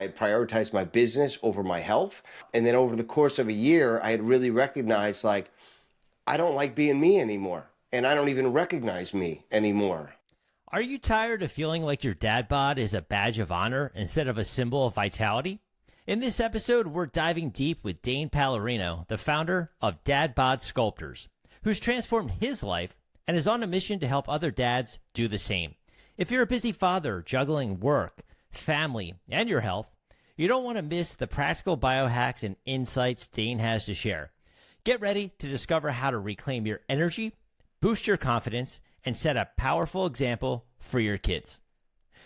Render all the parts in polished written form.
I prioritized my business over my health. And then over the course of a year, I had really recognized like, I don't like being me anymore. And I don't even recognize me anymore. Are you tired of feeling like your dad bod is a badge of honor instead of a symbol of vitality? In this episode, we're diving deep with Dane Palarino, the founder of Dad Bod Sculptors, who's transformed his life and is on a mission to help other dads do the same. If you're a busy father juggling work, family, and your health, you don't want to miss the practical biohacks and insights Dane has to share. Get ready to discover how to reclaim your energy, boost your confidence, and set a powerful example for your kids.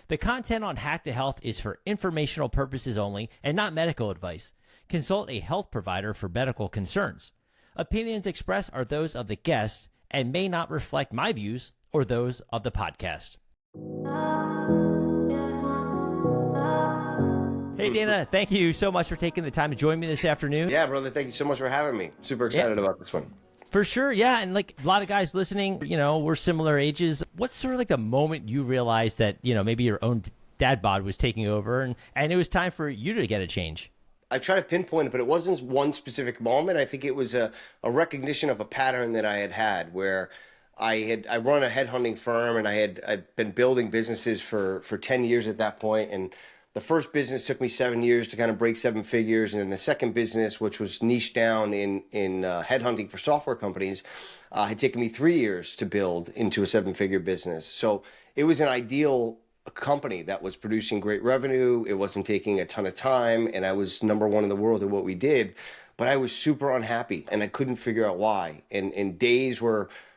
The content on Hack to Health is for informational purposes only and not medical advice. Consult a health provider for medical concerns. Opinions expressed are those of the guest and may not reflect my views or those of the podcast. Hey, Dana, thank you so much for taking the time to join me this afternoon. Yeah, brother, thank you so much for having me. Super excited about this one. For sure, yeah. And like a lot of guys listening, we're similar ages. What's sort of like the moment you realized that, maybe your own dad bod was taking over and it was time for you to get a change? I try to pinpoint it, but it wasn't one specific moment. I think it was a recognition of a pattern that I had where I run a headhunting firm and I'd been building businesses for 10 years at that point. And the first business took me 7 years to kind of break seven figures. And then the second business, which was niche down in headhunting for software companies, had taken me 3 years to build into a seven-figure business. So it was an ideal company that was producing great revenue. It wasn't taking a ton of time. And I was number one in the world at what we did. But I was super unhappy and I couldn't figure out why. And days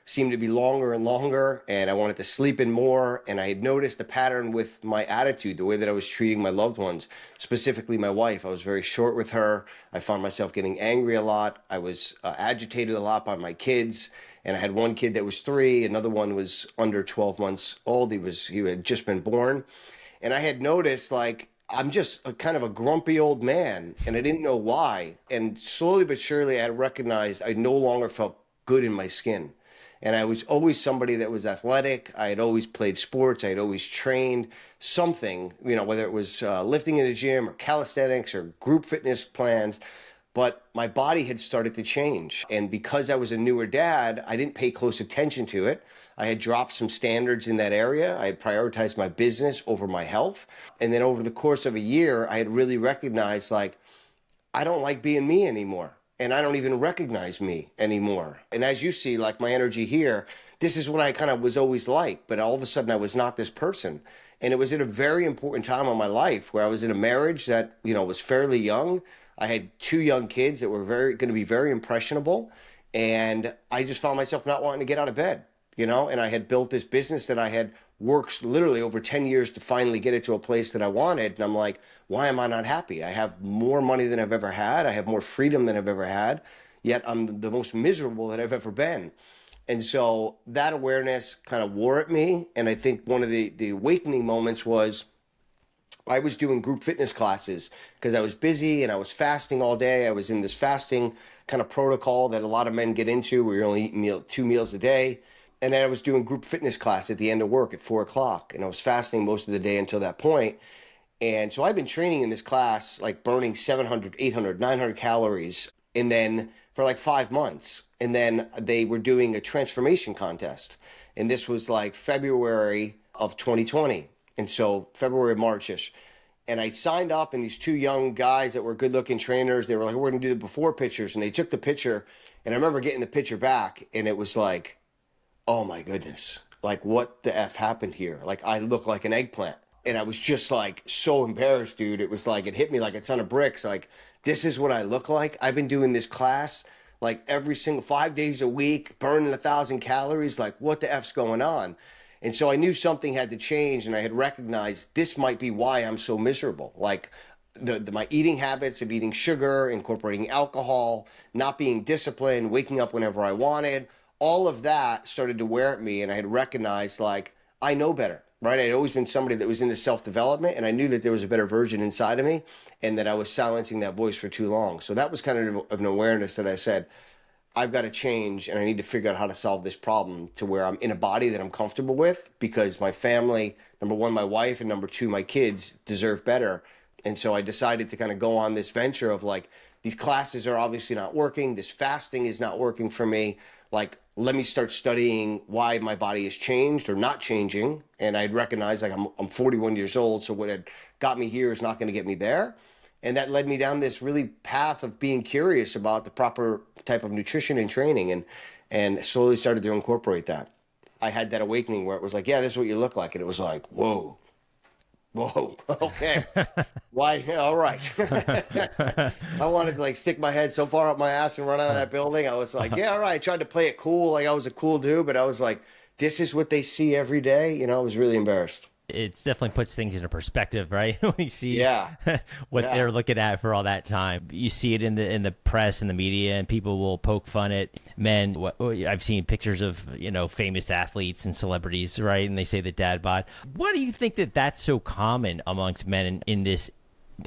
seemed to be longer and longer, and I wanted to sleep in more. And I had noticed a pattern with my attitude, the way that I was treating my loved ones, specifically my wife. I was very short with her. I found myself getting angry a lot. I was agitated a lot by my kids. And I had one kid that was 3, another one was under 12 months old. He had just been born. And I had noticed like, I'm just a kind of a grumpy old man, and I didn't know why. And slowly but surely, I recognized I no longer felt good in my skin. And I was always somebody that was athletic. I had always played sports. I had always trained something, whether it was lifting in the gym or calisthenics or group fitness plans. But my body had started to change. And because I was a newer dad, I didn't pay close attention to it. I had dropped some standards in that area. I had prioritized my business over my health. And then over the course of a year, I had really recognized like, I don't like being me anymore. And I don't even recognize me anymore. And as you see, like my energy here, this is what I kind of was always like. But all of a sudden, I was not this person. And it was at a very important time in my life where I was in a marriage that, was fairly young. I had 2 young kids that were going to be very impressionable. And I just found myself not wanting to get out of bed, and I had built this business that I had worked literally over 10 years to finally get it to a place that I wanted. And I'm like, why am I not happy? I have more money than I've ever had. I have more freedom than I've ever had. Yet I'm the most miserable that I've ever been. And so that awareness kind of wore at me. And I think one of the awakening moments was I was doing group fitness classes because I was busy and I was fasting all day. I was in this fasting kind of protocol that a lot of men get into where you're only eating 2 meals a day. And then I was doing group fitness class at the end of work at 4 o'clock. And I was fasting most of the day until that point. And so I'd been training in this class, like burning 700, 800, 900 calories. And then for like 5 months. And then they were doing a transformation contest. And this was like February of 2020. And so February, March-ish. And I signed up, and these 2 young guys that were good looking trainers, they were like, we're going to do the before pictures. And they took the picture. And I remember getting the picture back, and it was like, oh my goodness, like what the F happened here? Like I look like an eggplant. And I was just like so embarrassed, dude. It was like, it hit me like a ton of bricks. Like, this is what I look like. I've been doing this class like every single 5 days a week, burning 1,000 calories. Like what the F's going on? And so I knew something had to change, and I had recognized this might be why I'm so miserable. Like my eating habits of eating sugar, incorporating alcohol, not being disciplined, waking up whenever I wanted, all of that started to wear at me. And I had recognized like, I know better, right? I had always been somebody that was into self-development, and I knew that there was a better version inside of me and that I was silencing that voice for too long. So that was kind of an awareness that I said, I've got to change, and I need to figure out how to solve this problem to where I'm in a body that I'm comfortable with, because my family, number one, my wife, and number two, my kids deserve better And so I decided to kind of go on this venture of like, these classes are obviously not working. This fasting is not working for me. Like, let me start studying why my body has changed or not changing. And I'd recognize like I'm 41 years old. So what had got me here is not going to get me there. And that led me down this really path of being curious about the proper type of nutrition and training, and slowly started to incorporate that. I had that awakening where it was like, yeah, this is what you look like. And it was like, whoa, whoa, okay. Why? Yeah, all right. I wanted to like stick my head so far up my ass and run out of that building. I was like, yeah, all right. I tried to play it cool, like I was a cool dude, but I was like, this is what they see every day. You know, I was really embarrassed. It definitely puts things into perspective, right? When you see Yeah. what Yeah. they're looking at for all that time, you see it in the press and the media, and people will poke fun at men. I've seen pictures of famous athletes and celebrities, right? And they say the dad bod. Why do you think that that's so common amongst men in this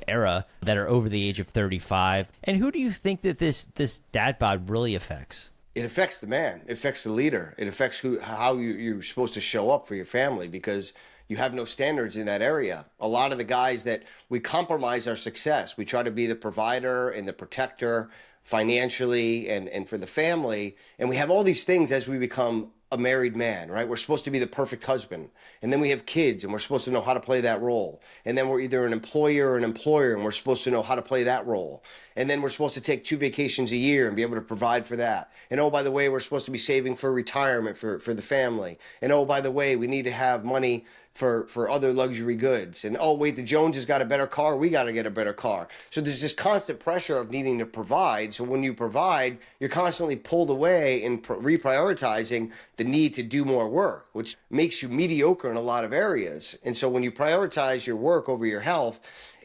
era that are over the age of 35? And who do you think that this dad bod really affects? It affects the man. It affects the leader. It affects how you're supposed to show up for your family, because you have no standards in that area. A lot of the guys that we compromise our success. We try to be the provider and the protector financially and for the family. And we have all these things as we become a married man, right? We're supposed to be the perfect husband. And then we have kids and we're supposed to know how to play that role. And then we're either an employer or an employer and we're supposed to know how to play that role. And then we're supposed to take 2 vacations a year and be able to provide for that. And oh, by the way, we're supposed to be saving for retirement for the family. And oh, by the way, we need to have money for other luxury goods. And oh, wait, the Joneses got a better car, we got to get a better car. So there's this constant pressure of needing to provide. So when you provide, you're constantly pulled away and reprioritizing the need to do more work, which makes you mediocre in a lot of areas. And so when you prioritize your work over your health,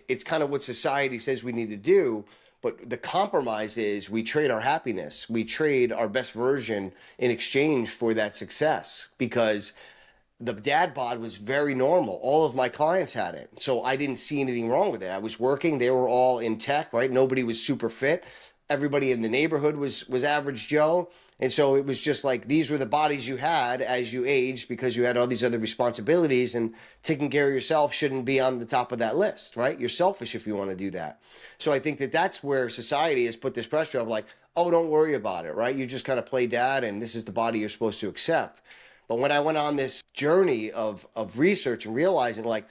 it's kind of what society says we need to do. But the compromise is we trade our happiness, we trade our best version in exchange for that success, because the dad bod was very normal. All of my clients had it. So I didn't see anything wrong with it. I was working. They were all in tech, right? Nobody was super fit. Everybody in the neighborhood was average Joe. And so it was just like, these were the bodies you had as you aged, because you had all these other responsibilities, and taking care of yourself shouldn't be on the top of that list, right? You're selfish if you want to do that. So I think that that's where society has put this pressure of like, oh, don't worry about it, right? You just kind of play dad and this is the body you're supposed to accept. But when I went on this journey of research and realizing like,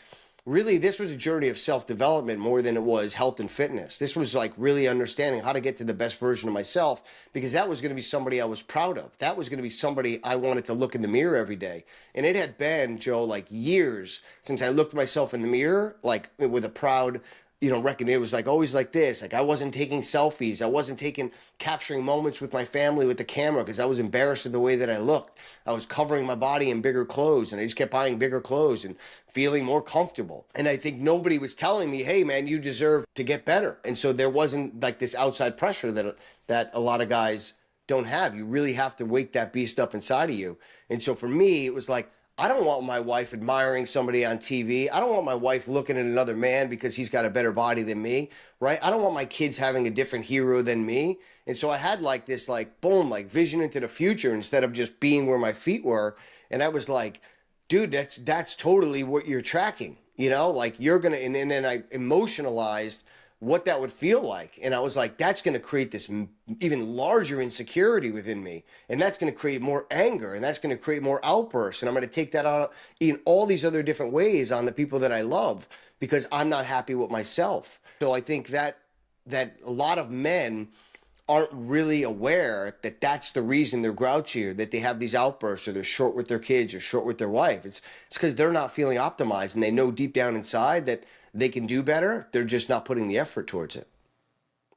really, this was a journey of self-development more than it was health and fitness. This was like really understanding how to get to the best version of myself, because that was going to be somebody I was proud of. That was going to be somebody I wanted to look in the mirror every day. And it had been, Joe, like years since I looked myself in the mirror, like with a proud, reckon it was like always like this. Like I wasn't taking selfies. I wasn't capturing moments with my family with the camera because I was embarrassed of the way that I looked. I was covering my body in bigger clothes, and I just kept buying bigger clothes and feeling more comfortable. And I think nobody was telling me, hey man, you deserve to get better. And so there wasn't like this outside pressure that a lot of guys don't have. You really have to wake that beast up inside of you. And so for me, it was like, I don't want my wife admiring somebody on TV. I don't want my wife looking at another man because he's got a better body than me, right? I don't want my kids having a different hero than me. And so I had like this, like, boom, like vision into the future instead of just being where my feet were. And I was like, dude, that's totally what you're tracking, like you're going to, and then I emotionalized what that would feel like. And I was like, that's going to create this even larger insecurity within me. And that's going to create more anger, and that's going to create more outbursts. And I'm going to take that out in all these other different ways on the people that I love, because I'm not happy with myself. So I think that a lot of men aren't really aware that that's the reason they're grouchy, or that they have these outbursts, or they're short with their kids or short with their wife. It's because they're not feeling optimized, and they know deep down inside that they can do better. They're just not putting the effort towards it.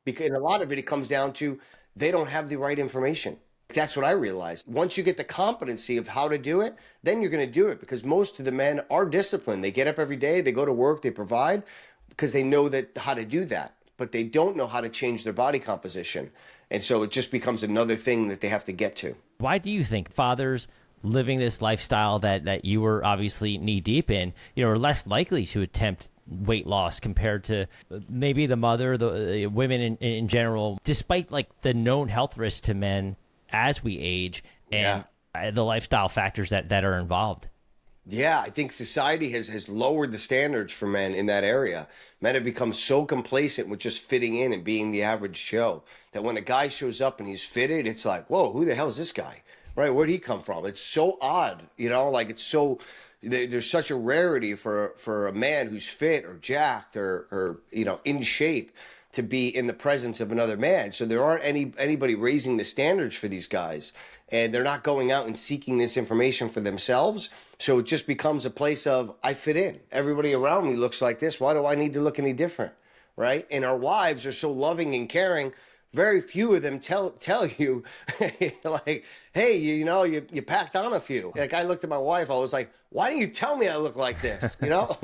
Because and a lot of it comes down to they don't have the right information. That's what I realized. Once you get the competency of how to do it, then you're going to do it, because most of the men are disciplined. They get up every day, they go to work, they provide because they know that how to do that, but they don't know how to change their body composition. And so it just becomes another thing that they have to get to. Why do you think fathers living this lifestyle that you were obviously knee deep in, are less likely to attempt weight loss compared to maybe the mother, the women in general, despite like the known health risks to men as we age and the lifestyle factors that are involved? Yeah, I think society has lowered the standards for men in that area. Men have become so complacent with just fitting in and being the average Joe that when a guy shows up and he's fitted, it's like, whoa, who the hell is this guy? Right? Where'd he come from? It's so odd, like it's so there's such a rarity for a man who's fit or jacked or in shape to be in the presence of another man. So there aren't anybody raising the standards for these guys, and they're not going out and seeking this information for themselves. So it just becomes a place of, I fit in. Everybody around me looks like this. Why do I need to look any different? Right? And our wives are so loving and caring. Very few of them tell you like, hey, you packed on a few. Like, I looked at my wife, I was like, why didn't you tell me I look like this? Well,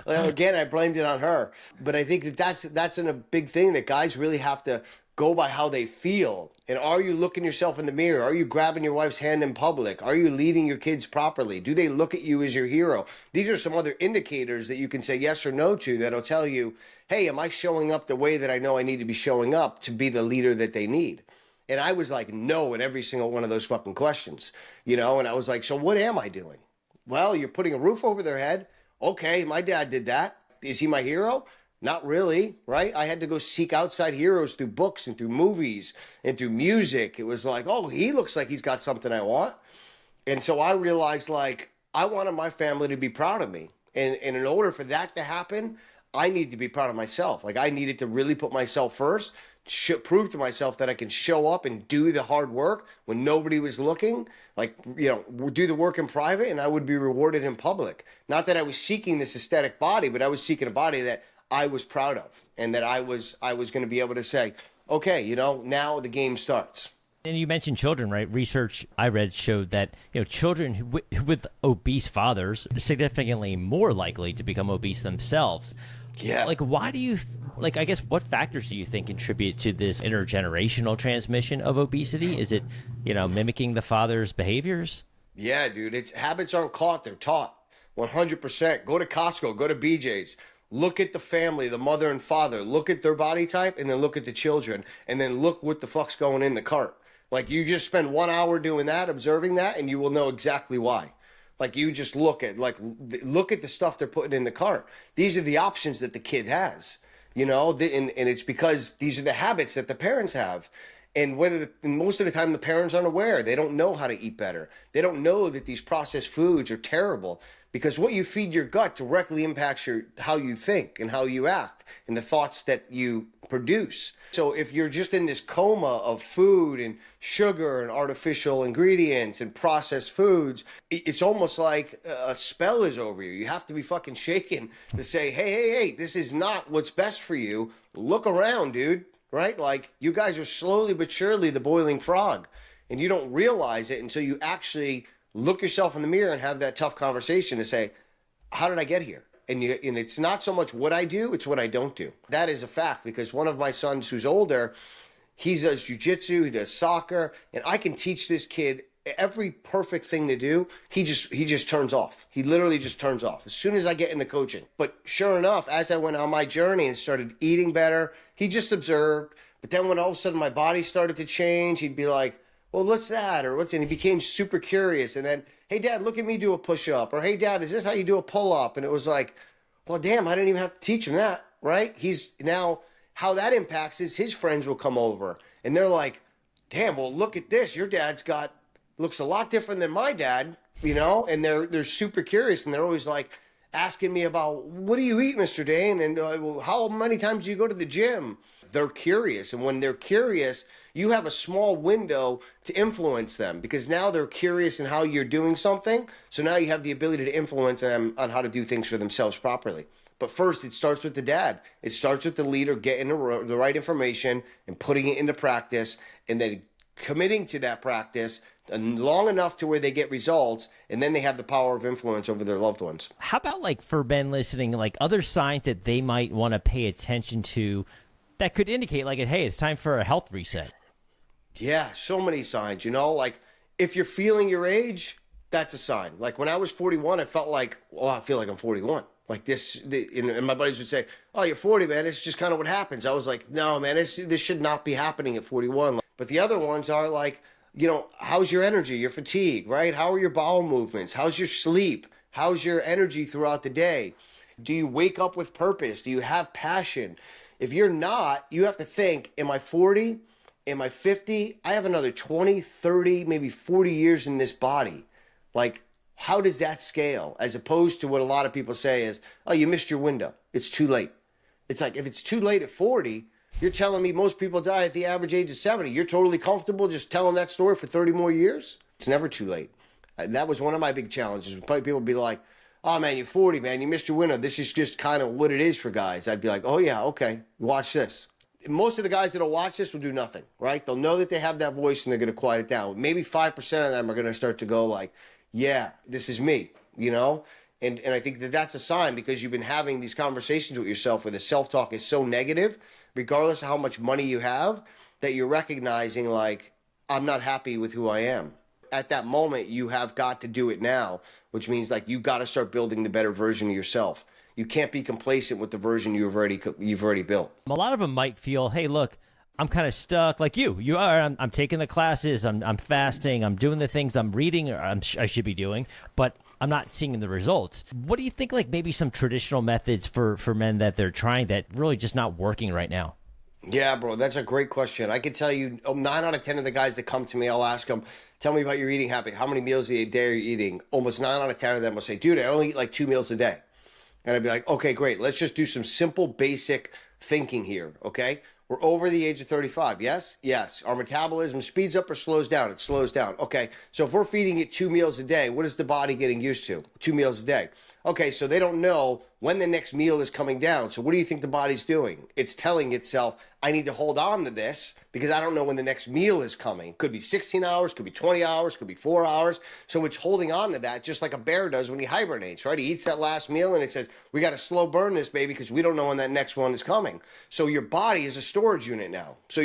again, I blamed it on her. But I think that's a big thing, that guys really have to go by how they feel. And are you looking yourself in the mirror? Are you grabbing your wife's hand in public? Are you leading your kids properly? Do they look at you as your hero? These are some other indicators that you can say yes or no to that'll tell you, hey, am I showing up the way that I know I need to be showing up to be the leader that they need? And I was like, no, in every single one of those fucking questions, and I was like, so what am I doing? Well, you're putting a roof over their head. Okay, my dad did that. Is he my hero? Not really, right? I had to go seek outside heroes through books and through movies and through music. It was like, oh, he looks like he's got something I want. And so I realized, like, I wanted my family to be proud of me. And in order for that to happen, I need to be proud of myself. Like, I needed to really put myself first, prove to myself that I can show up and do the hard work when nobody was looking, like, do the work in private, and I would be rewarded in public. Not that I was seeking this aesthetic body, but I was seeking a body that I was proud of, and that I was going to be able to say, okay, now the game starts. And you mentioned children, right? Research I read showed that children with obese fathers are significantly more likely to become obese themselves. Yeah. Like, why do you I guess what factors do you think contribute to this intergenerational transmission of obesity? Is it mimicking the father's behaviors? Yeah, dude. It's habits aren't caught; they're taught. 100%. Go to Costco. Go to BJ's. Look at the family, the mother and father. Look at their body type, and then look at the children, and then look what the fuck's going in the cart. Like, you just spend 1 hour doing that, observing that, and you will know exactly why. Like, you just look at the stuff they're putting in the cart. These are the options that the kid has, and it's because these are the habits that the parents have. And most of the time the parents aren't aware. They don't know how to eat better. They don't know that these processed foods are terrible, because what you feed your gut directly impacts how you think and how you act and the thoughts that you produce. So if you're just in this coma of food and sugar and artificial ingredients and processed foods, it's almost like a spell is over you. You have to be fucking shaken to say, hey, this is not what's best for you. Look around, dude. Right? Like, you guys are slowly but surely the boiling frog, and you don't realize it until you actually look yourself in the mirror and have that tough conversation to say, how did I get here? And it's not so much what I do, it's what I don't do. That is a fact, because one of my sons who's older, he does jujitsu, he does soccer, and I can teach this kid every perfect thing to do. He just turns off. He literally just turns off as soon as I get into coaching. But sure enough, as I went on my journey and started eating better, he just observed. But then when all of a sudden my body started to change, he'd be like, well, what's that? Or what's it? And he became super curious. And then, hey, Dad, look at me do a push-up. Or, hey, Dad, is this how you do a pull-up? And it was like, well, damn, I didn't even have to teach him that, right? He's now, how that impacts is his friends will come over. And they're like, damn, well, look at this. Your dad's looks a lot different than my dad, and they're super curious, and they're always like asking me about, what do you eat, Mr. Dane? And well, how many times do you go to the gym? They're curious. And when they're curious, you have a small window to influence them, because now they're curious in how you're doing something. So now you have the ability to influence them on how to do things for themselves properly. But first, it starts with the dad. It starts with the leader getting the right information and putting it into practice, and then committing to that practice long enough to where they get results, and then they have the power of influence over their loved ones. How about, like, for men listening, like, other signs that they might want to pay attention to that could indicate, like, hey, it's time for a health reset? Yeah, so many signs, like, if you're feeling your age, that's a sign. Like, when I was 41, I felt like, oh, I feel like I'm 41. Like this, and my buddies would say, oh, you're 40, man. It's just kind of what happens. I was like, no, man, this should not be happening at 41. But the other ones are like, how's your energy, your fatigue, right? How are your bowel movements? How's your sleep? How's your energy throughout the day? Do you wake up with purpose? Do you have passion? If you're not, you have to think, am I 40? Am I 50? I have another 20, 30, maybe 40 years in this body. Like, how does that scale? As opposed to what a lot of people say is, oh, you missed your window. It's too late. It's like, if it's too late at 40, you're telling me most people die at the average age of 70. You're totally comfortable just telling that story for 30 more years? It's never too late. And that was one of my big challenges. People be like, oh man, you're 40, man, you missed your window. This is just kind of what it is for guys. I'd be like, oh yeah, okay, watch this. Most of the guys that'll watch this will do nothing, right? They'll know that they have that voice and they're going to quiet it down. Maybe 5% of them are going to start to go like, yeah, this is me, you know? And I think that that's a sign, because you've been having these conversations with yourself where the self-talk is so negative, regardless of how much money you have, that you're recognizing like, I'm not happy with who I am. At that moment, you have got to do it now, which means like you got to start building the better version of yourself. You can't be complacent with the version you've already built. A lot of them might feel, hey, look, I'm kind of stuck like you are. I'm taking the classes. I'm fasting. I'm doing the things I'm reading or I should be doing, but I'm not seeing the results. What do you think, like maybe some traditional methods for men that they're trying that really just not working right now? Yeah, bro, that's a great question. I can tell you 9 out of 10 of the guys that come to me, I'll ask them, tell me about your eating habit. How many meals a day are you eating? Almost 9 out of 10 of them will say, dude, I only eat like 2 meals a day. And I'd be like, okay, great. Let's just do some simple, basic thinking here, okay? We're over the age of 35, yes? Yes. Our metabolism speeds up or slows down? It slows down. Okay, so if we're feeding it 2 meals a day, what is the body getting used to? 2 meals a day. Okay, so they don't know when the next meal is coming down. So what do you think the body's doing? It's telling itself, I need to hold on to this because I don't know when the next meal is coming. Could be 16 hours, could be 20 hours, could be 4 hours. So it's holding on to that just like a bear does when he hibernates, right? He eats that last meal and it says, we got to slow burn this, baby, because we don't know when that next one is coming. So your body is a storage unit now. So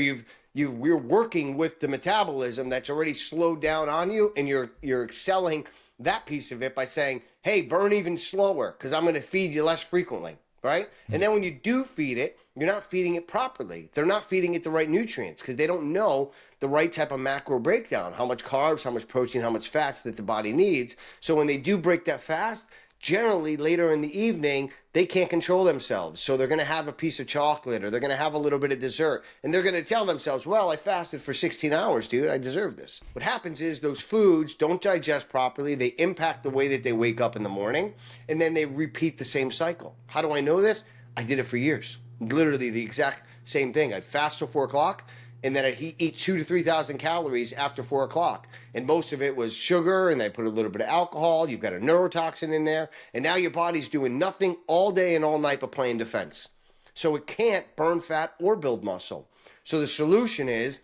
we're working with the metabolism that's already slowed down on you, and you're excelling that piece of it by saying, hey, burn even slower because I'm going to feed you less frequently, right? And then when you do feed it, you're not feeding it properly. They're not feeding it the right nutrients because they don't know the right type of macro breakdown, how much carbs, how much protein, how much fats that the body needs. So when they do break that fast, generally later in the evening, they can't control themselves. So they're going to have a piece of chocolate or they're going to have a little bit of dessert. And they're going to tell themselves, well, I fasted for 16 hours, dude. I deserve this. What happens is those foods don't digest properly. They impact the way that they wake up in the morning. And then they repeat the same cycle. How do I know this? I did it for years. Literally the exact same thing. I'd fast till 4 o'clock. And then I'd eat 2,000 to 3,000 calories after 4 o'clock. And most of it was sugar, and they put a little bit of alcohol. You've got a neurotoxin in there. And now your body's doing nothing all day and all night but playing defense. So it can't burn fat or build muscle. So the solution is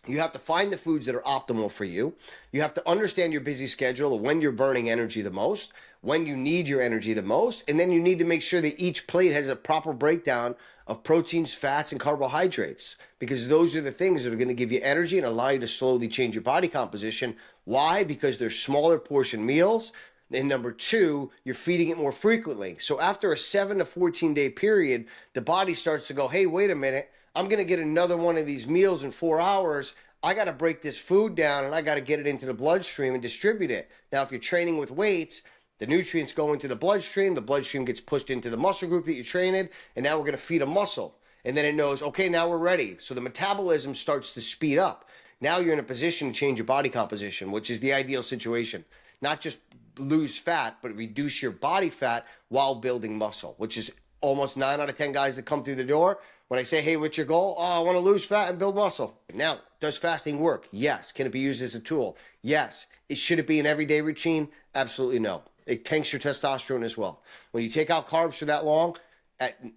you have to find the foods that are optimal for you. You have to understand your busy schedule of when you're burning energy the most, when you need your energy the most, and then you need to make sure that each plate has a proper breakdown of proteins, fats, and carbohydrates, because those are the things that are going to give you energy and allow you to slowly change your body composition. Why? Because they're smaller portion meals. And number two, you're feeding it more frequently. So after a 7 to 14 day period, the body starts to go, hey, wait a minute, I'm going to get another one of these meals in 4 hours. I got to break this food down and I got to get it into the bloodstream and distribute it. Now, if you're training with weights, the nutrients go into the bloodstream gets pushed into the muscle group that you train in, and now we're going to feed a muscle. And then it knows, okay, now we're ready. So the metabolism starts to speed up. Now you're in a position to change your body composition, which is the ideal situation. Not just lose fat, but reduce your body fat while building muscle, which is almost 9 out of 10 guys that come through the door. When I say, hey, what's your goal? Oh, I want to lose fat and build muscle. Now, does fasting work? Yes. Can it be used as a tool? Yes. Should it be an everyday routine? Absolutely no. It tanks your testosterone as well. When you take out carbs for that long,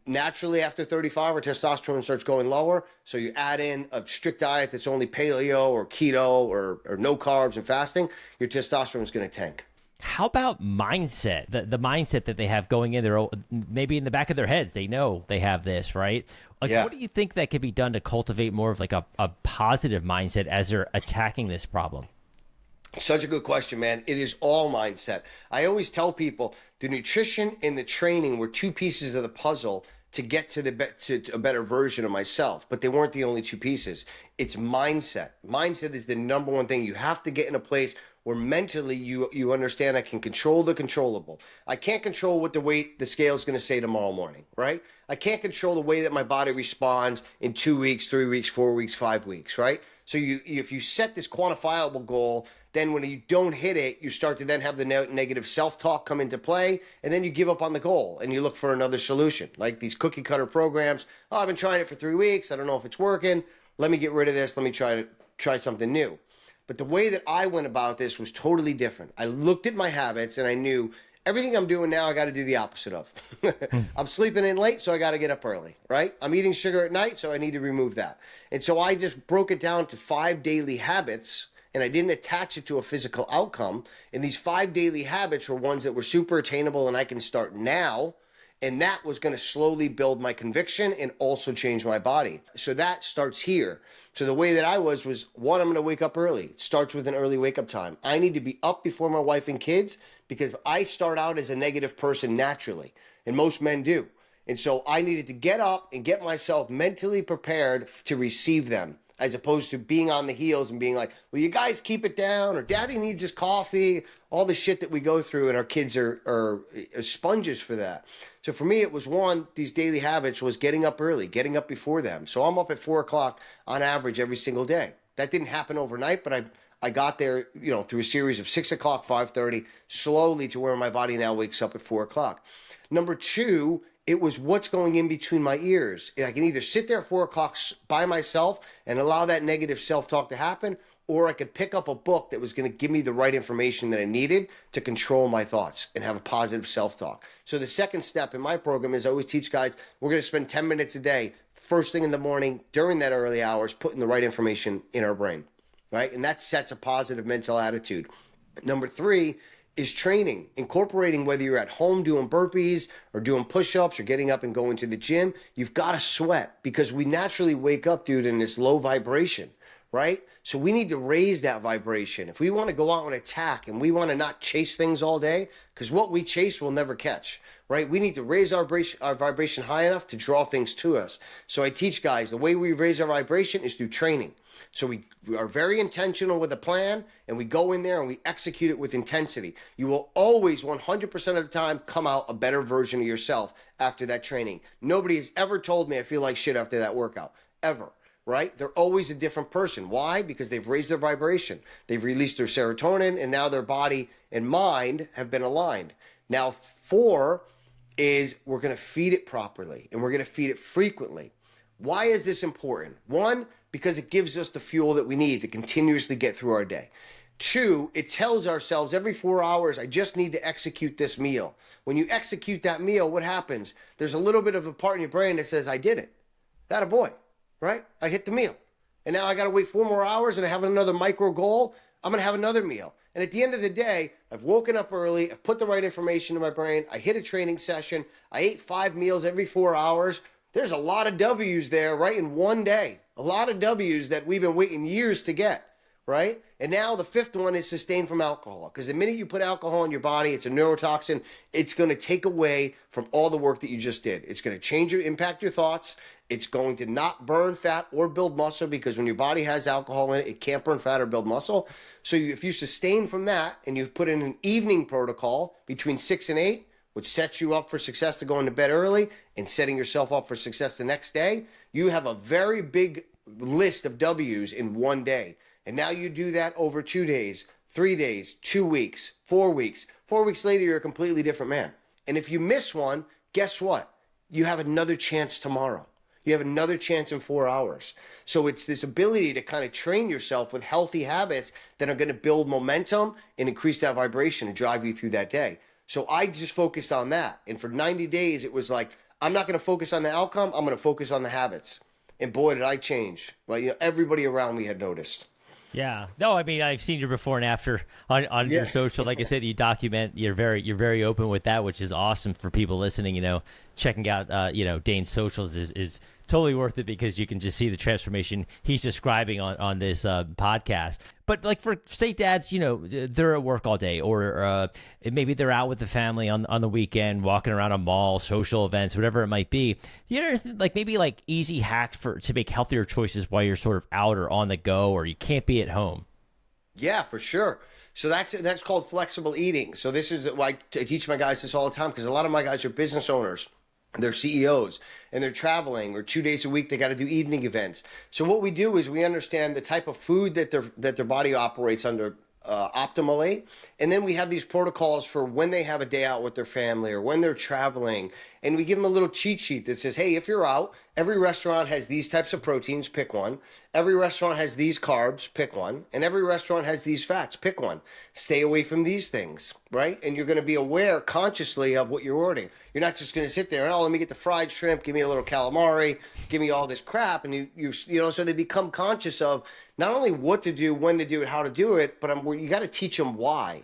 naturally after 35, our testosterone starts going lower. So you add in a strict diet that's only paleo or keto or no carbs and fasting, your testosterone is going to tank. How about mindset? The mindset that they have going in there, maybe in the back of their heads, they know they have this, right? Like, Yeah. what do you think that could be done to cultivate more of like a positive mindset as they're attacking this problem? Such a good question, man. It is all mindset. I always tell people the nutrition and the training were two pieces of the puzzle to get to a better version of myself, but they weren't the only two pieces. It's mindset. Mindset is the number one thing. You have to get in a place where mentally you understand I can control the controllable. I can't control what the scale is going to say tomorrow morning, right? I can't control the way that my body responds in 2 weeks, 3 weeks, 4 weeks, 5 weeks, right? So if you set this quantifiable goal, then when you don't hit it, you start to then have the negative self-talk come into play, and then you give up on the goal and you look for another solution. Like these cookie cutter programs. Oh, I've been trying it for 3 weeks. I don't know if it's working. Let me get rid of this. Let me try something new. But the way that I went about this was totally different. I looked at my habits and I knew everything I'm doing now, I got to do the opposite of. I'm sleeping in late, so I got to get up early, right? I'm eating sugar at night, so I need to remove that. And so I just broke it down to 5 daily habits, and I didn't attach it to a physical outcome. And these 5 daily habits were ones that were super attainable and I can start now. And that was going to slowly build my conviction and also change my body. So that starts here. So the way that I was one, I'm going to wake up early. It starts with an early wake up time. I need to be up before my wife and kids because I start out as a negative person naturally, and most men do. And so I needed to get up and get myself mentally prepared to receive them, as opposed to being on the heels and being like, well, you guys keep it down, or daddy needs his coffee, all the shit that we go through, and our kids are sponges for that. So for me, it was one, these daily habits was getting up early, getting up before them. So I'm up at 4 o'clock on average every single day. That didn't happen overnight, but I got there, through a series of 6 o'clock, 5:30, slowly to where my body now wakes up at 4 o'clock. Number 2, it was what's going in between my ears. I can either sit there at 4 o'clock by myself and allow that negative self-talk to happen, or I could pick up a book that was going to give me the right information that I needed to control my thoughts and have a positive self-talk. So the second step in my program is I always teach guys, we're going to spend 10 minutes a day, first thing in the morning, during that early hours, putting the right information in our brain, right? And that sets a positive mental attitude. Number 3 is training, incorporating whether you're at home doing burpees or doing push-ups or getting up and going to the gym. You've got to sweat because we naturally wake up, dude, in this low vibration, right? So we need to raise that vibration. If we want to go out and attack and we want to not chase things all day, because what we chase we'll never catch, right? We need to raise our vibration high enough to draw things to us. So I teach guys the way we raise our vibration is through training. So we are very intentional with a plan, and we go in there and we execute it with intensity. You will always 100% of the time come out a better version of yourself after that training. Nobody has ever told me I feel like shit after that workout, ever. Right? They're always a different person. Why? Because they've raised their vibration. They've released their serotonin, and now their body and mind have been aligned. Now, 4 is we're going to feed it properly, and we're going to feed it frequently. Why is this important? 1, because it gives us the fuel that we need to continuously get through our day. 2, it tells ourselves every 4 hours, I just need to execute this meal. When you execute that meal, what happens? There's a little bit of a part in your brain that says, I did it. That a boy. Right? I hit the meal. And now I got to wait 4 more hours and I have another micro goal. I'm going to have another meal. And at the end of the day, I've woken up early. I've put the right information in my brain. I hit a training session. I ate 5 meals every 4 hours. There's a lot of W's there, right? In one day. A lot of W's that we've been waiting years to get, right? And now the 5th one is sustain from alcohol. Because the minute you put alcohol in your body, it's a neurotoxin. It's going to take away from all the work that you just did. It's going to impact your thoughts. It's going to not burn fat or build muscle, because when your body has alcohol in it, it can't burn fat or build muscle. So if you sustain from that and you put in an evening protocol between 6 and 8, which sets you up for success to going to bed early and setting yourself up for success the next day, you have a very big list of W's in one day. And now you do that over 2 days, 3 days, 2 weeks, 4 weeks. 4 weeks later, you're a completely different man. And if you miss one, guess what? You have another chance tomorrow. You have another chance in 4 hours. So it's this ability to kind of train yourself with healthy habits that are going to build momentum and increase that vibration and drive you through that day. So I just focused on that. And for 90 days, it was like, I'm not going to focus on the outcome. I'm going to focus on the habits. And boy, did I change. Well, everybody around me had noticed. Yeah. No, I mean, I've seen you before and after on your social. Like I said, you document, you're very open with that, which is awesome for people listening. Checking out, Dane's socials is totally worth it, because you can just see the transformation he's describing on this podcast. But like for, say, dads, they're at work all day, or maybe they're out with the family on the weekend, walking around a mall, social events, whatever it might be. Maybe easy hacks to make healthier choices while you're sort of out or on the go, or you can't be at home? Yeah, for sure. So that's called flexible eating. So this is why I teach my guys this all the time, because a lot of my guys are business owners. They're CEOs and they're traveling, or 2 days a week they got to do evening events. So what we do is we understand the type of food that their body operates under optimally, and then we have these protocols for when they have a day out with their family or when they're traveling, and we give them a little cheat sheet that says, hey, if you're out, every restaurant has these types of proteins, pick one. Every restaurant has these carbs, pick one. And every restaurant has these fats, pick one. Stay away from these things, right? And you're going to be aware consciously of what you're ordering. You're not just going to sit there and, oh, let me get the fried shrimp, give me a little calamari, give me all this crap. And so they become conscious of not only what to do, when to do it, how to do it, but you got to teach them why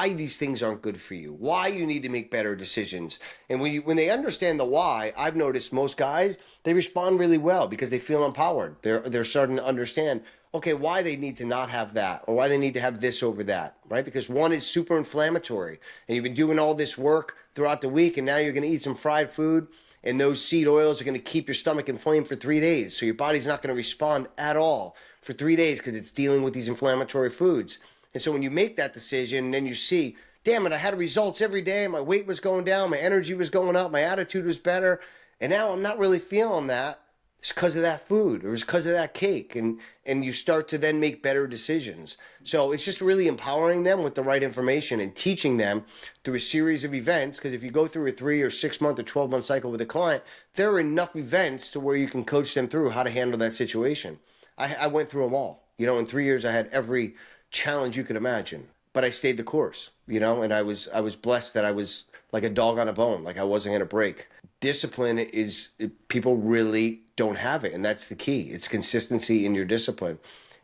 these things aren't good for you, why you need to make better decisions. And when they understand the why, I've noticed most guys, they respond really well because they feel empowered. They're starting to understand, okay, why they need to not have that, or why they need to have this over that, right? Because one is super inflammatory, and you've been doing all this work throughout the week, and now you're going to eat some fried food, and those seed oils are going to keep your stomach inflamed for 3 days. So your body's not going to respond at all for 3 days because it's dealing with these inflammatory foods. And so when you make that decision, and then you see, damn it, I had results every day. My weight was going down. My energy was going up. My attitude was better. And now I'm not really feeling that. It's because of that food, or it's because of that cake. And you start to then make better decisions. So it's just really empowering them with the right information and teaching them through a series of events. Because if you go through a 3 or 6 month or 12-month cycle with a client, there are enough events to where you can coach them through how to handle that situation. I went through them all. In 3 years, I had every challenge you could imagine, but I stayed the course, and I was blessed that I was like a dog on a bone, like I wasn't going to break. Discipline is, people really don't have it, and that's the key. It's consistency in your discipline.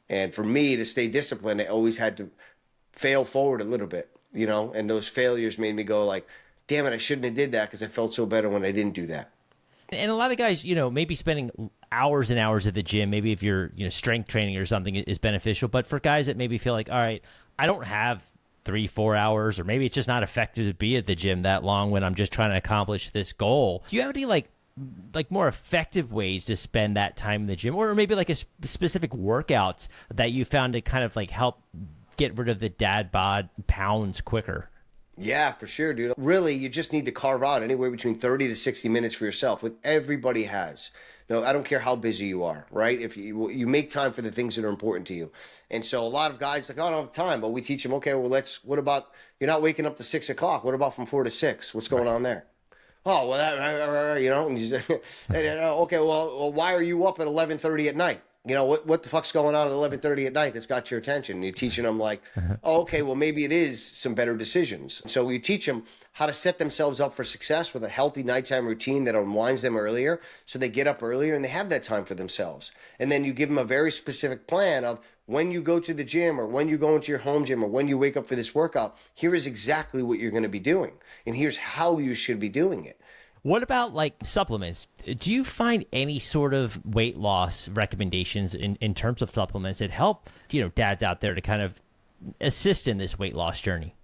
And for me to stay disciplined, I always had to fail forward a little bit, and those failures made me go like, damn it, I shouldn't have did that, because I felt so better when I didn't do that. And a lot of guys, maybe spending hours and hours at the gym, maybe if you're, strength training or something is beneficial. But for guys that maybe feel like, all right, I don't have 3-4 hours, or maybe it's just not effective to be at the gym that long when I'm just trying to accomplish this goal. Do you have any like more effective ways to spend that time in the gym, or maybe like a specific workouts that you found to kind of like help get rid of the dad bod pounds quicker? Yeah, for sure, dude. Really, you just need to carve out anywhere between 30 to 60 minutes for yourself, what everybody has. I don't care how busy you are, right? If you make time for the things that are important to you. And so a lot of guys like, oh, I don't have time, but we teach them, okay, well, what about, you're not waking up to 6 o'clock. What about from 4 to 6? What's going on there? Oh, well, and you say, okay, well, why are you up at 11:30 at night? What the fuck's going on at 11:30 at night that's got your attention? And you're teaching them like, oh, okay, well, maybe it is some better decisions. So you teach them how to set themselves up for success with a healthy nighttime routine that unwinds them earlier, so they get up earlier and they have that time for themselves. And then you give them a very specific plan of when you go to the gym, or when you go into your home gym, or when you wake up for this workout, here is exactly what you're going to be doing. And here's how you should be doing it. What about like supplements? Do you find any sort of weight loss recommendations in terms of supplements that help, dads out there to kind of assist in this weight loss journey?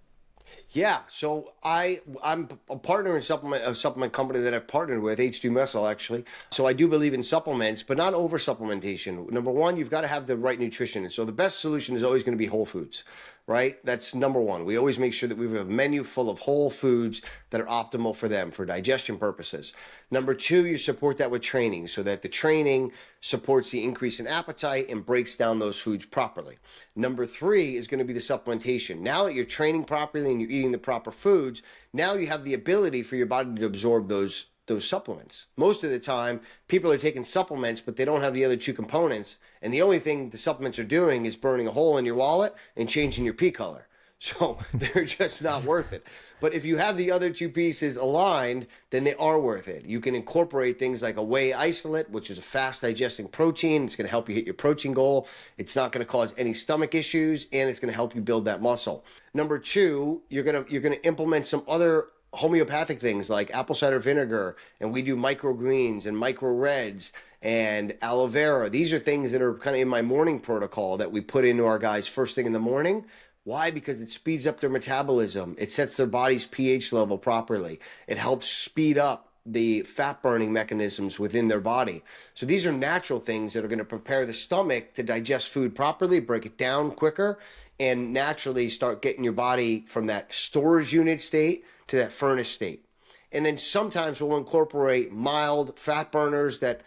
Yeah, so I'm a partner in a supplement company that I've partnered with, H2 Muscle, actually. So I do believe in supplements, but not over supplementation. Number one, you've got to have the right nutrition. And so the best solution is always going to be whole foods, right? That's number one. We always make sure that we have a menu full of whole foods that are optimal for them for digestion purposes. Number two, you support that with training, so that the training supports the increase in appetite and breaks down those foods properly. Number three is going to be the supplementation. Now that you're training properly and you're eating the proper foods, now you have the ability for your body to absorb those supplements. Most of the time, people are taking supplements, but they don't have the other two components. And the only thing the supplements are doing is burning a hole in your wallet and changing your pee color. So they're just not worth it. But if you have the other two pieces aligned, then they are worth it. You can incorporate things like a whey isolate, which is a fast digesting protein. It's going to help you hit your protein goal. It's not going to cause any stomach issues, and it's going to help you build that muscle. Number two, you're going to implement some other homeopathic things like apple cider vinegar, and we do microgreens and micro reds and aloe vera. These are things that are kind of in my morning protocol that we put into our guys first thing in the morning. Why? Because it speeds up their metabolism. It sets their body's pH level properly. It helps speed up the fat burning mechanisms within their body. So these are natural things that are going to prepare the stomach to digest food properly, break it down quicker, and naturally start getting your body from that storage unit state to that furnace state. And then sometimes we'll incorporate mild fat burners that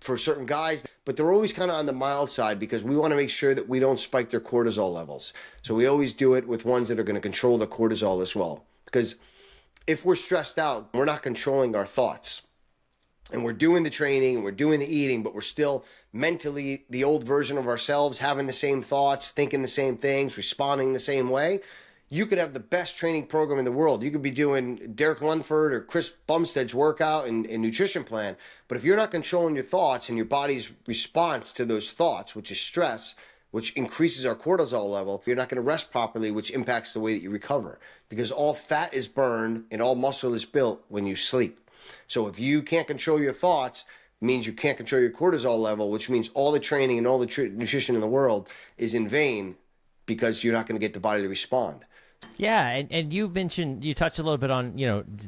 for certain guys, but they're always kind of on the mild side because we want to make sure that we don't spike their cortisol levels. So we always do it with ones that are going to control the cortisol as well. Because if we're stressed out, we're not controlling our thoughts. And we're doing the training and we're doing the eating, but we're still mentally the old version of ourselves, having the same thoughts, thinking the same things, responding the same way. You could have the best training program in the world. You could be doing Derek Lunford or Chris Bumstead's workout and nutrition plan. But if you're not controlling your thoughts and your body's response to those thoughts, which is stress, which increases our cortisol level, you're not going to rest properly, which impacts the way that you recover. Because all fat is burned and all muscle is built when you sleep. So if you can't control your thoughts, it means you can't control your cortisol level, which means all the training and all the nutrition in the world is in vain because you're not going to get the body to respond. Yeah, and you mentioned, you touched a little bit on,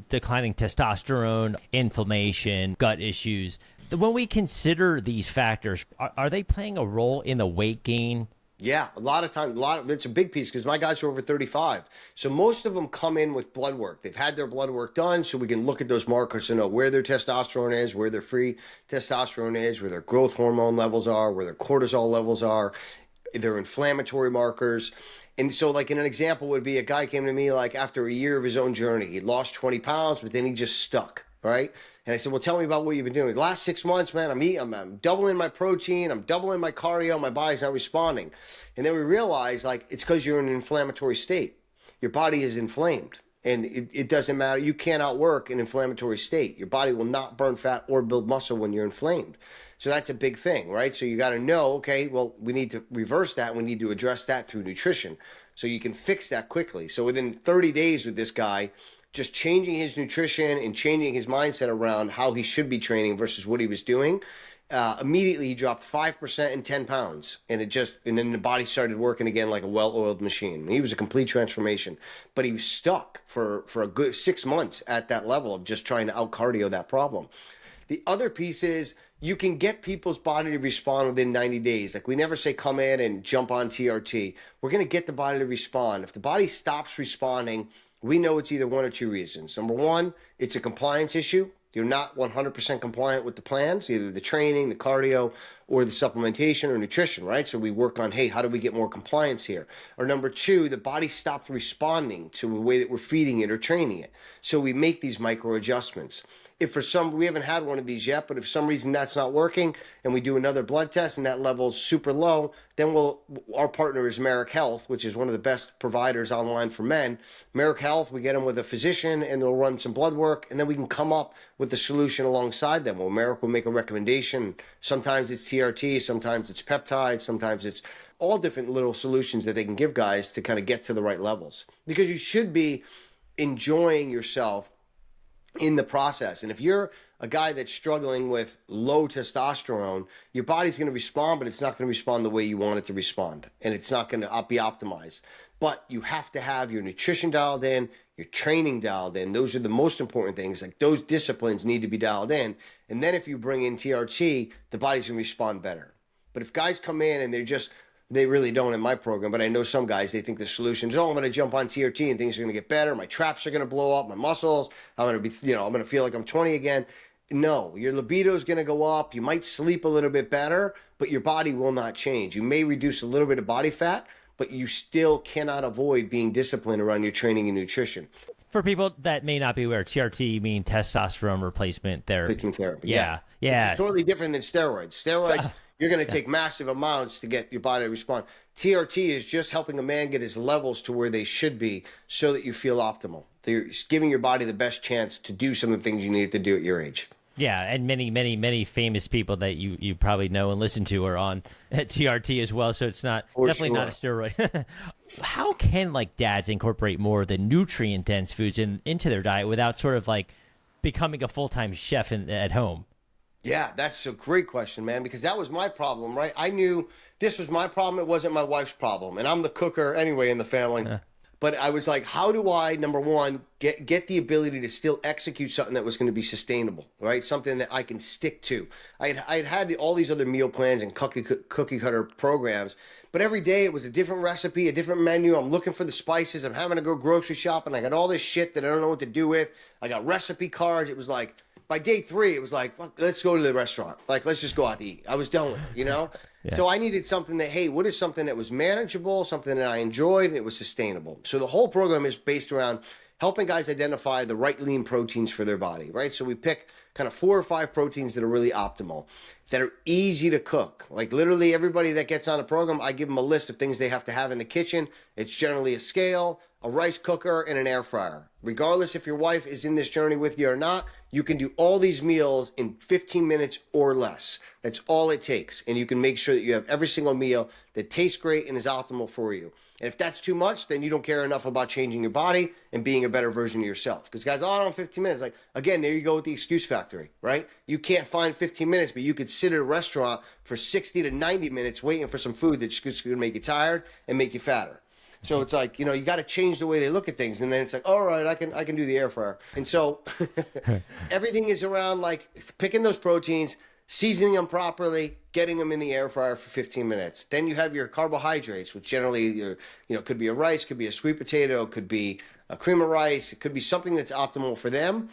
declining testosterone, inflammation, gut issues. When we consider these factors, are they playing a role in the weight gain? Yeah, a lot of times, it's a big piece because my guys are over 35. So most of them come in with blood work. They've had their blood work done so we can look at those markers to know where their testosterone is, where their free testosterone is, where their growth hormone levels are, where their cortisol levels are, their inflammatory markers. And so like in an example would be a guy came to me like after a year of his own journey, he'd lost 20 pounds, but then he just stuck, right? And I said, well, tell me about what you've been doing. The last 6 months, man, I'm doubling my protein, I'm doubling my cardio, my body's not responding. And then we realized like, it's because you're in an inflammatory state. Your body is inflamed and it doesn't matter. You can't outwork an inflammatory state. Your body will not burn fat or build muscle when you're inflamed. So that's a big thing, right? So you got to know, okay, well, we need to reverse that. We need to address that through nutrition. So you can fix that quickly. So within 30 days with this guy, just changing his nutrition and changing his mindset around how he should be training versus what he was doing, immediately he dropped 5% and 10 pounds. And then the body started working again like a well-oiled machine. He was a complete transformation, but he was stuck for a good 6 months at that level of just trying to out-cardio that problem. The other piece is you can get people's body to respond within 90 days. Like we never say come in and jump on TRT. We're going to get the body to respond. If the body stops responding, we know it's either one or two reasons. Number one, it's a compliance issue. You're not 100% compliant with the plans, either the training, the cardio, or the supplementation or nutrition, right? So we work on, hey, how do we get more compliance here? Or number two, the body stopped responding to the way that we're feeding it or training it. So we make these micro adjustments. If we haven't had one of these yet, but if for some reason that's not working and we do another blood test and that level's super low, then our partner is Merrick Health, which is one of the best providers online for men. Merrick Health, we get them with a physician and they'll run some blood work and then we can come up with the solution alongside them. Well, Merrick will make a recommendation. Sometimes it's TRT, sometimes it's peptides, sometimes it's all different little solutions that they can give guys to kind of get to the right levels. Because you should be enjoying yourself in the process. And if you're a guy that's struggling with low testosterone, your body's going to respond, but it's not going to respond the way you want it to respond. And it's not going to be optimized. But you have to have your nutrition dialed in, your training dialed in. Those are the most important things. Like those disciplines need to be dialed in. And then if you bring in TRT, the body's going to respond better. But if guys come in and they really don't in my program, but I know some guys, they think the solution is, I'm going to jump on TRT and things are going to get better. My traps are going to blow up, my muscles. I'm going to be, I'm going to feel like I'm 20 again. No, your libido is going to go up. You might sleep a little bit better, but your body will not change. You may reduce a little bit of body fat, but you still cannot avoid being disciplined around your training and nutrition. For people that may not be aware, TRT, you mean testosterone replacement therapy. Replacement therapy. Yeah. Which is totally different than steroids. Steroids, you're going to take massive amounts to get your body to respond. TRT is just helping a man get his levels to where they should be so that you feel optimal. They're giving your body the best chance to do some of the things you need to do at your age. Yeah, and many famous people that you probably know and listen to are on TRT as well, so it's not definitely not a steroid. How can dads incorporate more of the nutrient-dense foods into their diet without sort of becoming a full-time chef at home? Yeah, that's a great question, man, because that was my problem, right? I knew this was my problem. It wasn't my wife's problem. And I'm the cooker anyway in the family. But I was like, how do I, number one, get the ability to still execute something that was going to be sustainable, right? Something that I can stick to. I had all these other meal plans and cookie cutter programs, but every day it was a different recipe, a different menu. I'm looking for the spices. I'm having to go grocery shopping. I got all this shit that I don't know what to do with. I got recipe cards. It was like, by day 3, it was like, fuck, let's go to the restaurant. Like, let's just go out to eat. I was done with it, you know? Yeah. So I needed something that, hey, what is something that was manageable, something that I enjoyed, and it was sustainable. So the whole program is based around helping guys identify the right lean proteins for their body, right? So we pick kind of 4 or 5 proteins that are really optimal, that are easy to cook. Like literally everybody that gets on a program, I give them a list of things they have to have in the kitchen. It's generally a scale, a rice cooker, and an air fryer. Regardless if your wife is in this journey with you or not, you can do all these meals in 15 minutes or less. That's all it takes. And you can make sure that you have every single meal that tastes great and is optimal for you. And if that's too much, then you don't care enough about changing your body and being a better version of yourself. Because guys, oh, I don't have 15 minutes. Like, again, there you go with the excuse factory, right? You can't find 15 minutes, but you could sit at a restaurant for 60 to 90 minutes waiting for some food that's just going to make you tired and make you fatter. So it's like, you know, you got to change the way they look at things. And then it's like, all right, I can do the air fryer. And so everything is around like picking those proteins, seasoning them properly, getting them in the air fryer for 15 minutes. Then you have your carbohydrates, which generally, could be a rice, could be a sweet potato, could be a cream of rice. It could be something that's optimal for them.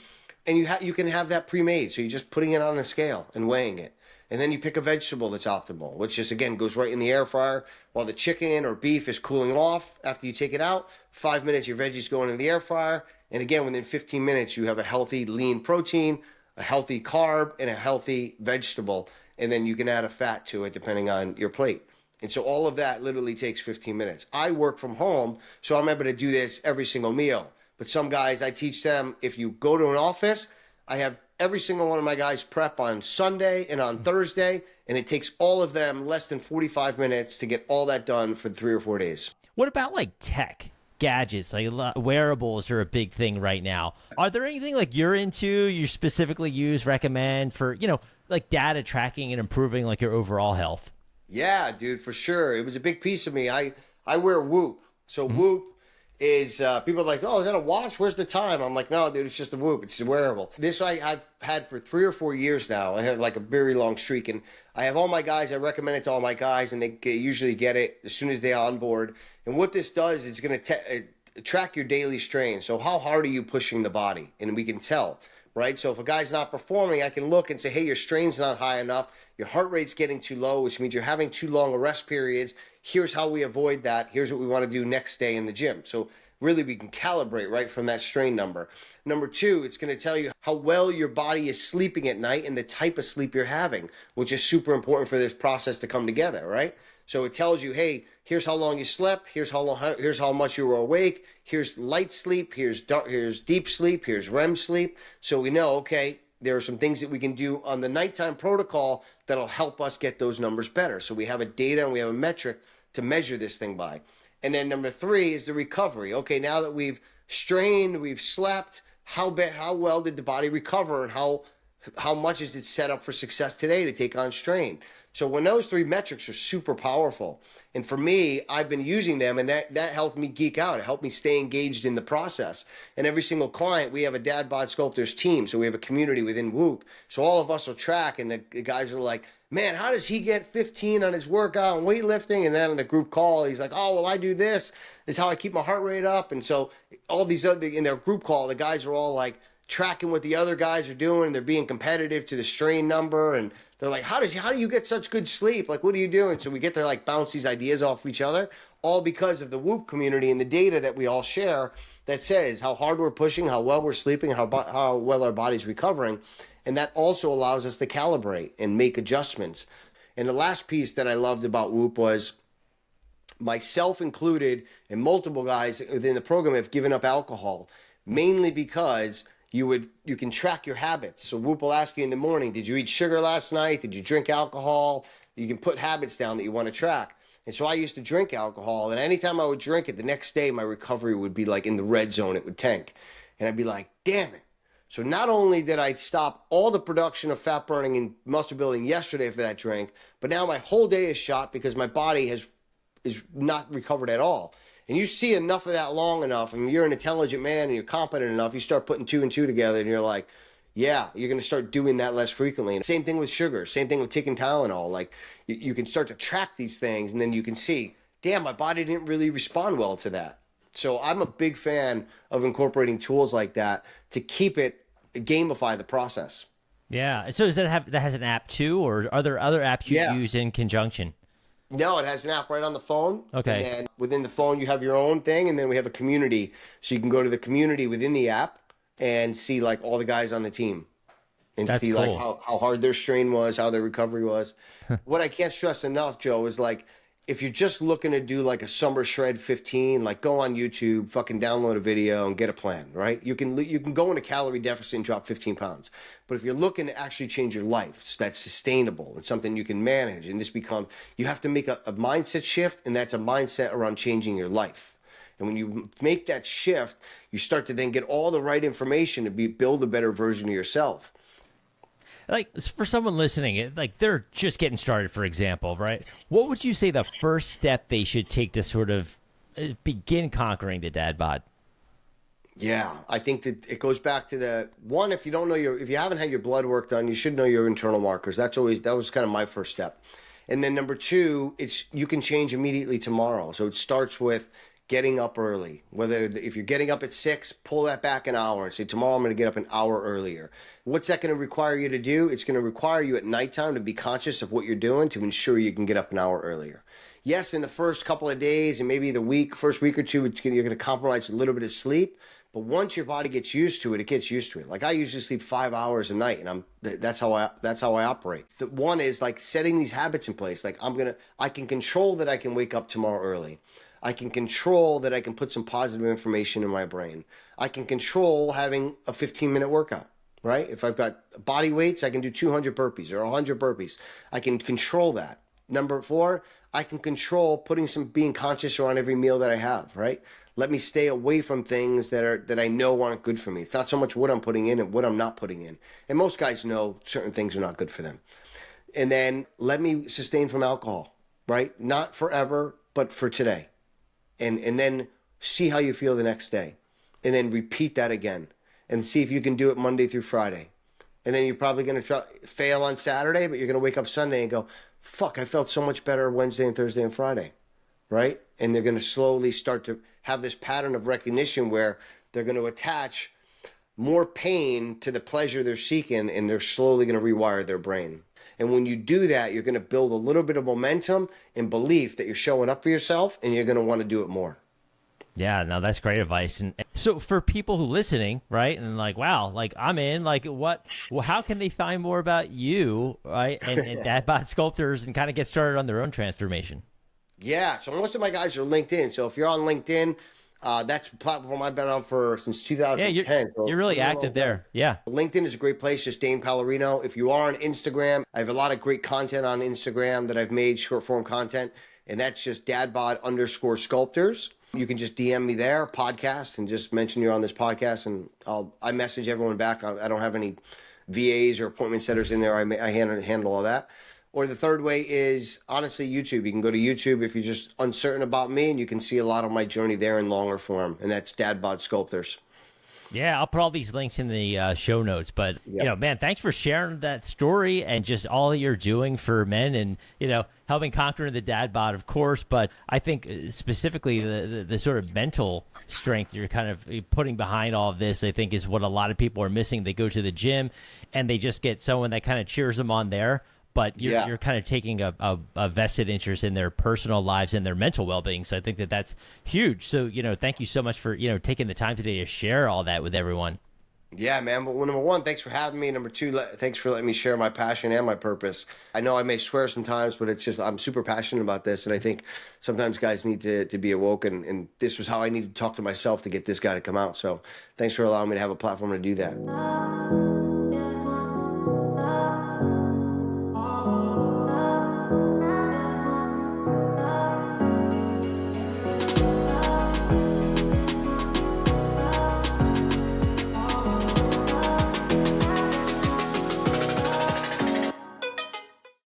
And you can have that pre-made. So you're just putting it on the scale and weighing it. And then you pick a vegetable that's optimal, which just, again, goes right in the air fryer while the chicken or beef is cooling off after you take it out. 5 minutes, your veggies go into the air fryer. And again, within 15 minutes, you have a healthy, lean protein, a healthy carb, and a healthy vegetable. And then you can add a fat to it depending on your plate. And so all of that literally takes 15 minutes. I work from home, so I'm able to do this every single meal. But some guys, I teach them, if you go to an office, I have every single one of my guys prep on Sunday and on Thursday, and it takes all of them less than 45 minutes to get all that done for 3 or 4 days. What about like tech? Gadgets, like wearables are a big thing right now. Are there anything like you're into, you specifically use, recommend for, like data tracking and improving like your overall health? Yeah, dude, for sure. It was a big piece of me. I wear Whoop. So Whoop is, people are like, oh, is that a watch? Where's the time? I'm like, no, dude, it's just a Whoop. It's a wearable. This I've had for 3 or 4 years now. I have like a very long streak, and I have all my guys. I recommend it to all my guys, and they usually get it as soon as they're on board. And what this does is going to track your daily strain. So how hard are you pushing the body? And we can tell, right? So if a guy's not performing, I can look and say, hey, your strain's not high enough. Your heart rate's getting too low, which means you're having too long a rest periods. Here's how we avoid that. Here's what we want to do next day in the gym. So really we can calibrate right from that strain number. Number 2, it's going to tell you how well your body is sleeping at night and the type of sleep you're having, which is super important for this process to come together, right? So it tells you, hey, here's how long you slept, here's how much you were awake, here's light sleep, here's deep sleep, here's REM sleep. So we know, okay, there are some things that we can do on the nighttime protocol that'll help us get those numbers better. So we have a data and we have a metric to measure this thing by. And then number 3 is the recovery. Okay, now that we've strained, we've slept, how well did the body recover, and how much is it set up for success today to take on strain? So when those 3 metrics are super powerful, and for me, I've been using them, and that helped me geek out. It helped me stay engaged in the process. And every single client, we have a Dad Bod Sculptors team, so we have a community within Whoop. So all of us will track, and the guys are like, man, how does he get 15 on his workout and weightlifting? And then on the group call, he's like, oh, well, I do this. This is how I keep my heart rate up. And so all these other, in their group call, the guys are all like tracking what the other guys are doing. They're being competitive to the strain number. And they're like, how do you get such good sleep? Like, what are you doing? So we get to like bounce these ideas off each other, all because of the Whoop community and the data that we all share that says how hard we're pushing, how well we're sleeping, how well our body's recovering. And that also allows us to calibrate and make adjustments. And the last piece that I loved about Whoop was, myself included, and multiple guys within the program have given up alcohol, mainly because you can track your habits. So Whoop will ask you in the morning, did you eat sugar last night? Did you drink alcohol? You can put habits down that you want to track. And so I used to drink alcohol, and anytime I would drink it, the next day my recovery would be like in the red zone. It would tank. And I'd be like, damn it. So not only did I stop all the production of fat burning and muscle building yesterday for that drink, but now my whole day is shot because my body is not recovered at all. And you see enough of that long enough, and you're an intelligent man and you're competent enough, you start putting two and two together and you're like, yeah, you're going to start doing that less frequently. And same thing with sugar, same thing with taking Tylenol. Like you can start to track these things and then you can see, damn, my body didn't really respond well to that. So I'm a big fan of incorporating tools like that to keep it, gamify the process. Yeah. So does that has an app too, or are there other apps you Yeah. use in conjunction? No, it has an app right on the phone. Okay. And then within the phone, you have your own thing. And then we have a community. So you can go to the community within the app and see like all the guys on the team and That's see like cool. how hard their strain was, how their recovery was. What I can't stress enough, Joe, is like if you're just looking to do like a summer shred 15, like go on YouTube, fucking download a video and get a plan, right? You can go in a calorie deficit and drop 15 pounds. But if you're looking to actually change your life, so that's sustainable and something you can manage and you have to make a mindset shift, and that's a mindset around changing your life. And when you make that shift, you start to then get all the right information to build a better version of yourself. Like for someone listening, like they're just getting started, for example, right? What would you say the first step they should take to sort of begin conquering the dad bod? Yeah, I think that it goes back to the one, if you haven't had your blood work done, you should know your internal markers. That was kind of my first step. And then number two, you can change immediately tomorrow. So it starts with getting up early. If you're getting up at 6, pull that back an hour and say, tomorrow I'm going to get up an hour earlier. What's that going to require you to do? It's going to require you at nighttime to be conscious of what you're doing to ensure you can get up an hour earlier. Yes, in the first couple of days and maybe first week or two, you're going to compromise a little bit of sleep. But once your body gets used to it, it gets used to it. Like I usually sleep 5 hours a night, and that's how I operate. The one is like setting these habits in place. Like I can control that I can wake up tomorrow early. I can control that I can put some positive information in my brain. I can control having a 15-minute workout, right? If I've got body weights, I can do 200 burpees or 100 burpees. I can control that. Number 4, I can control being conscious around every meal that I have, right? Let me stay away from things that I know aren't good for me. It's not so much what I'm putting in and what I'm not putting in. And most guys know certain things are not good for them. And then let me sustain from alcohol, right? Not forever, but for today. And then see how you feel the next day. And then repeat that again. And see if you can do it Monday through Friday. And then you're probably going to fail on Saturday, but you're going to wake up Sunday and go, fuck, I felt so much better Wednesday and Thursday and Friday, right? And they're going to slowly start to have this pattern of recognition where they're going to attach more pain to the pleasure they're seeking, and they're slowly going to rewire their brain. And when you do that, you're going to build a little bit of momentum and belief that you're showing up for yourself, and you're going to want to do it more. Yeah, no, that's great advice. And so for people who listening, right, and like, wow, like I'm in, like how can they find more about you, right, and Dad Bod Sculptors and kind of get started on their own transformation? Yeah, so most of my guys are LinkedIn. So if you're on LinkedIn, that's a platform I've been on since Yeah, 2010. you're really active there. Yeah. LinkedIn is a great place, just Dane Palarino. If you are on Instagram, I have a lot of great content on Instagram that I've made, short form content, and that's just dadbod_sculptors. You can just DM me there, podcast, and just mention you're on this podcast, and I message everyone back. I don't have any VAs or appointment setters in there. I handle all that. Or the third way is honestly YouTube. You can go to YouTube if you're just uncertain about me, and you can see a lot of my journey there in longer form, and that's Dad Bod Sculptors. Yeah, I'll put all these links in the show notes. But, Yep. Man, thanks for sharing that story and just all that you're doing for men and, helping conquer the dad bod, of course. But I think specifically the sort of mental strength you're kind of putting behind all of this, I think, is what a lot of people are missing. They go to the gym and they just get someone that kind of cheers them on there. But you're kind of taking a vested interest in their personal lives and their mental well-being. So I think that's huge. So, thank you so much for, taking the time today to share all that with everyone. Yeah, man. But number one, thanks for having me. Number two, thanks for letting me share my passion and my purpose. I know I may swear sometimes, but it's just I'm super passionate about this. And I think sometimes guys need to be awoke. And this was how I needed to talk to myself to get this guy to come out. So thanks for allowing me to have a platform to do that.